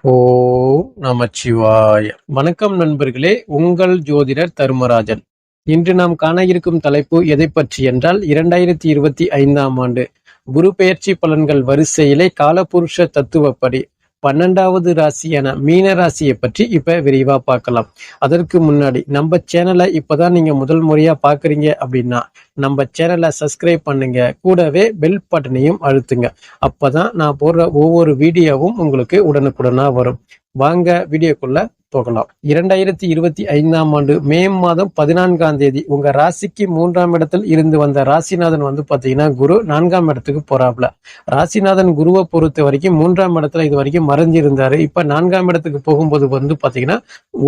ஓம் நமச்சிவாய. வணக்கம் நண்பர்களே, உங்கள் ஜோதிடர் தர்மராஜன். இன்று நாம் காண இருக்கும் தலைப்பு எதை பற்றி என்றால் 2025ஆம் ஆண்டு குரு பெயர்ச்சி பலன்கள் வரிசையிலே காலபுருஷ தத்துவப்படி 12வது ராசியான மீன ராசியை பற்றி இப்ப விரிவா பார்க்கலாம். அதற்கு முன்னாடி நம்ம சேனலை இப்பதான் நீங்க முதல் முறையா பாக்குறீங்க அப்படின்னா நம்ம சேனலை சப்ஸ்கிரைப் பண்ணுங்க, கூடவே பெல் பட்டனையும் அழுத்துங்க. அப்பதான் நான் போடுற ஒவ்வொரு வீடியோவும் உங்களுக்கு உடனுக்குடனா வரும். வாங்க வீடியோக்குள்ள போகலாம். 2025ஆம் ஆண்டு மே மாதம் 14ஆம் தேதி உங்க ராசிக்கு 3ஆம் இடத்தில் இருந்து வந்த ராசிநாதன் பாத்தீங்கன்னா குரு 4ஆம் இடத்துக்கு போறாப்ல. ராசிநாதன் குருவை பொறுத்த வரைக்கும் 3ஆம் இடத்துல இது வரைக்கும் மறைஞ்சிருந்தாரு. இப்ப 4ஆம் இடத்துக்கு போகும்போது பாத்தீங்கன்னா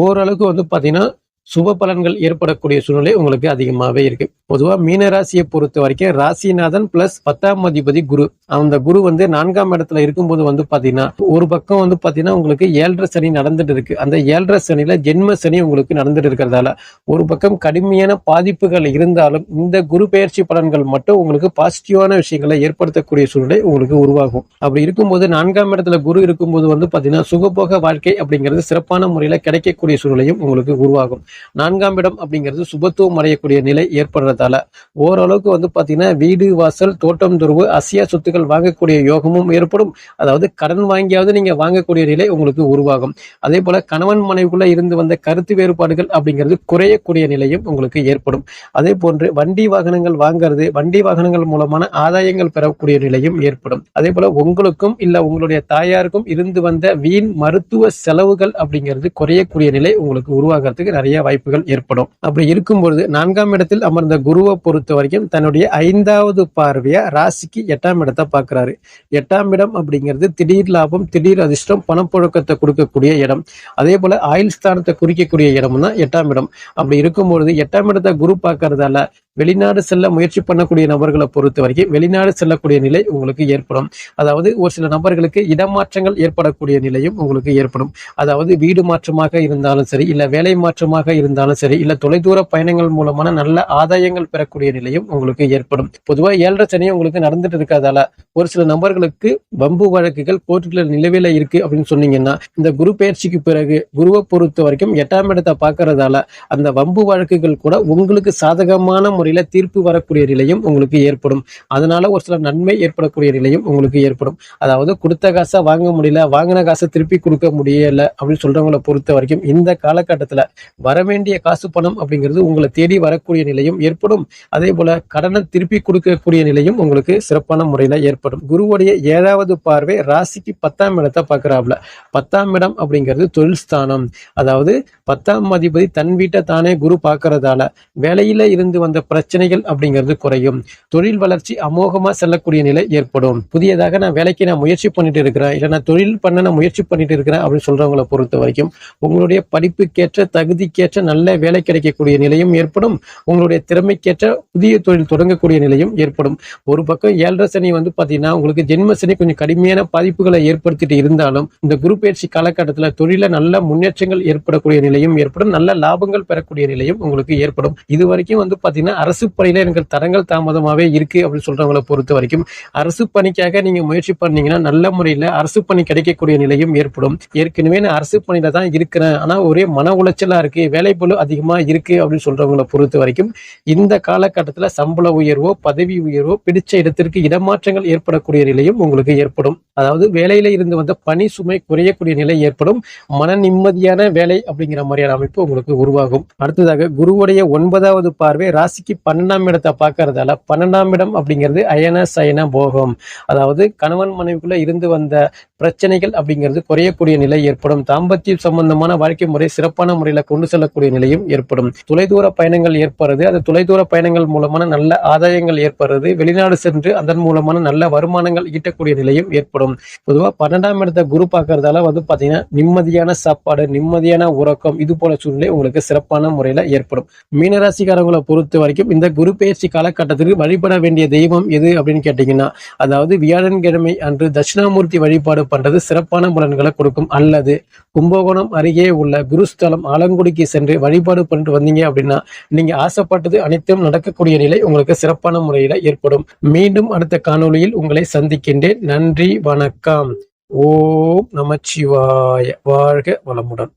ஓரளவுக்கு பாத்தீங்கன்னா சுப பலன்கள் ஏற்படக்கூடிய சூழ்நிலை உங்களுக்கு அதிகமாவே இருக்கு. பொதுவா மீன ராசியை பொறுத்த வரைக்கும் ராசிநாதன் பிளஸ் 10ஆம் அதிபதி குரு, அந்த குரு 4ஆம் இடத்துல இருக்கும்போது பாத்தீங்கன்னா ஒரு பக்கம் பாத்தீங்கன்னா உங்களுக்கு 7.5 சனி நடந்துட்டு இருக்கு. அந்த 7.5 சனியில ஜென்ம சனி உங்களுக்கு நடந்துட்டு இருக்கிறதால ஒரு பக்கம் கடுமையான பாதிப்புகள் இருந்தாலும் இந்த குரு பெயர்ச்சி பலன்கள் மட்டும் உங்களுக்கு பாசிட்டிவான விஷயங்களை ஏற்படுத்தக்கூடிய சூழ்நிலை உங்களுக்கு உருவாகும். அப்படி இருக்கும்போது 4ஆம் இடத்துல குரு இருக்கும்போது பாத்தீங்கன்னா சுகபோக வாழ்க்கை அப்படிங்கிறது சிறப்பான முறையில கிடைக்கக்கூடிய சூழ்நிலையும் உங்களுக்கு உருவாகும். 4ஆம் இடம் அப்படிங்கிறது சுபத்துவம் அடையக்கூடிய நிலை ஏற்படுறதால ஓரளவுக்கு பாத்தீங்கன்னா வீடு வாசல் தோட்டம் துறவு அசியா சொத்துக்கள் வாங்கக்கூடிய யோகமும் ஏற்படும். அதாவது கடன் வாங்கியாவது நீங்க வாங்கக்கூடிய நிலை உங்களுக்கு உருவாகும். அதே போல கணவன் மனைவிக்குள்ள இருந்து வந்த கருத்து வேறுபாடுகள் அப்படிங்கிறது குறையக்கூடிய நிலையும் உங்களுக்கு ஏற்படும். அதே போன்று வண்டி வாகனங்கள் வாங்குறது, வண்டி வாகனங்கள் மூலமான ஆதாயங்கள் பெறக்கூடிய நிலையும் ஏற்படும். அதே போல உங்களுக்கும் இல்ல உங்களுடைய தாயாருக்கும் இருந்து வந்த வீண் மருத்துவ செலவுகள் அப்படிங்கிறது குறையக்கூடிய நிலை உங்களுக்கு உருவாகிறதுக்கு நிறைய வாய்ப்புகள் ஏற்படும். அப்படி இருக்கும்பொழுது 4ஆம் இடத்தில் அமர்ந்த குருவை பொறுத்த வரைக்கும் தன்னுடைய 5வது பார்வையா ராசிக்கு 8ஆம் இடத்தை பார்க்கிறாரு. 8ஆம் இடம் அப்படிங்கிறது திடீர் லாபம், திடீர் அதிர்ஷ்டம், பணப்புழக்கத்தை கொடுக்கக்கூடிய இடம். அதே போல ஆயுள் ஸ்தானத்தை குறிக்கக்கூடிய இடம் தான் 8ஆம் இடம். அப்படி இருக்கும்பொழுது 8ஆம் இடத்தை குரு பார்க்கறதால வெளிநாடு செல்ல முயற்சி பண்ணக்கூடிய நபர்களை பொறுத்த வரைக்கும் வெளிநாடு செல்லக்கூடிய நிலை உங்களுக்கு ஏற்படும். அதாவது ஒரு சில நபர்களுக்கு இடமாற்றங்கள் ஏற்படக்கூடிய நிலையும் உங்களுக்கு ஏற்படும். அதாவது வீடு மாற்றமாக இருந்தாலும் சரி, இல்ல வேலை மாற்றமாக இருந்தாலும் சரி, இல்ல தொலைதூர பயணங்கள் மூலமான நல்ல ஆதாயங்கள் பெறக்கூடிய நிலையும் உங்களுக்கு ஏற்படும். பொதுவா 7.5 சனி உங்களுக்கு நடந்துட்டு இருக்கிறதால ஒரு சில நபர்களுக்கு வம்பு வழக்குகள் கோர்ட்டுல நிலவில இருக்கு அப்படின்னு சொன்னீங்கன்னா இந்த குரு பயிற்சிக்கு பிறகு குருவை பொறுத்த வரைக்கும் 8ஆம் இடத்தை பார்க்கறதால அந்த வம்பு வழக்குகள் கூட உங்களுக்கு சாதகமான முறையில தீர்ப்பு வரக்கூடிய நிலையும் உங்களுக்கு ஏற்படும். அதனால ஒரு சில நன்மை ஏற்படக்கூடிய நிலையும் உங்களுக்கு ஏற்படும். அதாவது கொடுத்த காசை வாங்க முடியல, வாங்கின காசை திருப்பி கொடுக்க முடியல அப்படின்னு சொல்றவங்களை பொறுத்த வரைக்கும் இந்த காலகட்டத்துல வரவேண்டிய காசு பணம் அப்படிங்கிறது உங்களை தேடி வரக்கூடிய நிலையும் ஏற்படும். அதே போல கடனை திருப்பி கொடுக்கக்கூடிய நிலையும் உங்களுக்கு சிறப்பான முறையில ஏற்படும். குருவுடைய 7வது பார்வை ராசிக்கு 10ஆம் இடத்தை பார்க்கிறாப்ல. 10ஆம் இடம் அப்படிங்கிறது தொழில் ஸ்தானம். அதாவது 10ஆம் அதிபதி தன் வீட்டை தானே குரு பார்க்கறதால வேலையில இருந்து வந்த பிரச்சனைகள் அப்படிங்கிறது குறையும். தொழில் வளர்ச்சி அமோகமா செல்லக்கூடிய நிலை ஏற்படும். புதியதாக நான் வேலைக்கு முயற்சி பண்ணிட்டு இருக்கிறேன், இல்ல நான் தொழில் பண்ண முயற்சி பண்ணிட்டு இருக்கிறேன் அப்படின்னு சொல்றவங்களை பொறுத்த வரைக்கும் உங்களுடைய படிப்புக்கேற்ற தகுதிக்கேற்ற நல்ல வேலை கிடைக்கக்கூடிய நிலையும் ஏற்படும். உங்களுடைய திறமைக்கேற்ற புதிய தொழில் தொடங்கக்கூடிய நிலையும் ஏற்படும். ஒரு பக்கம் 7.5 சனி பாத்தீங்கன்னா உங்களுக்கு ஜென்ம சனி கொஞ்சம் கடுமையான பாதிப்புகளை ஏற்படுத்திட்டு இருந்தாலும் இந்த குரு பயிற்சி காலகட்டத்துல தொழில நல்ல முன்னேற்றங்கள் ஏற்படக்கூடிய நிலையும் ஏற்படும். நல்ல லாபங்கள் பெறக்கூடிய நிலையும் உங்களுக்கு ஏற்படும். இது வரைக்கும் பாத்தீங்கன்னா அரசு பணியில எனக்கு தரங்கள் தாமதமாவே இருக்கு அப்படின்னு சொல்றவங்களை பொறுத்த வரைக்கும் அரசு பணிக்காக நீங்க முயற்சி பண்ணீங்கன்னா நல்ல முறையில அரசு பணி கிடைக்கக்கூடிய நிலையும் ஏற்படும். ஏற்கனவே நான் அரசு பணியில தான் இருக்கிறேன், ஆனா ஒரே மன உளைச்சலா இருக்கு, வேலைப்பளு அதிகமா இருக்கு அப்படின்னு சொல்றவங்களை பொறுத்த வரைக்கும் இந்த காலகட்டத்துல சம்பள உயர்வோ பதவி உயர்வோ பிடிச்ச இடத்திற்கு இடமாற்றங்கள் ஏற்படக்கூடிய நிலையும் உங்களுக்கு ஏற்படும். அதாவது வேலையில இருந்து வந்த பணி சுமை குறையக்கூடிய நிலை ஏற்படும். மன நிம்மதியான வேலை அப்படிங்கிற மாதிரியான அமைப்பு உங்களுக்கு உருவாகும். அடுத்ததாக குருவுடைய 9வது பார்வை ராசிக்கு 12ஆம் இடத்தை பார்க்கறதால 12ஆம் இடம் அப்படிங்கிறது அயன சயன போகம். அதாவது கணவன் மனைவிக்குள்ள இருந்து வந்த பிரச்சனைகள் அப்படிங்கிறது குறையக்கூடிய நிலை ஏற்படும். தாம்பத்திய சம்பந்தமான வாழ்க்கை முறை சிறப்பான முறையில கொண்டு செல்லக்கூடிய நிலையும் ஏற்படும். தொலைதூர பயணங்கள் ஏற்படுறது, அது தொலைதூர பயணங்கள் மூலமான நல்ல ஆதாயங்கள் ஏற்படுறது, வெளிநாடு சென்று அதன் மூலமான நல்ல வருமானங்கள் ஈட்டக்கூடிய நிலையும் ஏற்படும். பொதுவா 12ஆம் இடத்தை குரு பார்க்கறதால பாத்தீங்கன்னா நிம்மதியான சாப்பாடு, நிம்மதியான உறக்கம், இது போல சூழ்நிலை உங்களுக்கு சிறப்பான முறையில ஏற்படும். மீனராசிக்காரங்களை பொறுத்த வரைக்கும் இந்த குரு பயிற்சி காலகட்டத்திற்கு வழிபட வேண்டிய தெய்வம் எது அப்படின்னு கேட்டீங்கன்னா அதாவது வியாழன்கிழமை அன்று தட்சிணாமூர்த்தி வழிபாடு பண்றது சிறப்பான பலன்களை கொடுக்கும். அல்லது கும்பகோணம் அருகே உள்ள குருஸ்தலம் ஆலங்குடிக்கு சென்று வழிபாடு பண்ணிட்டு வந்தீங்க அப்படின்னா நீங்க ஆசைப்பட்டது அனைத்தும் நடக்கக்கூடிய நிலை உங்களுக்கு சிறப்பான முறையில ஏற்படும். மீண்டும் அடுத்த காணொளியில் உங்களை சந்திக்கின்றேன். நன்றி, வணக்கம். ஓம் நமச்சிவாய. வாழ்க வளமுடன்.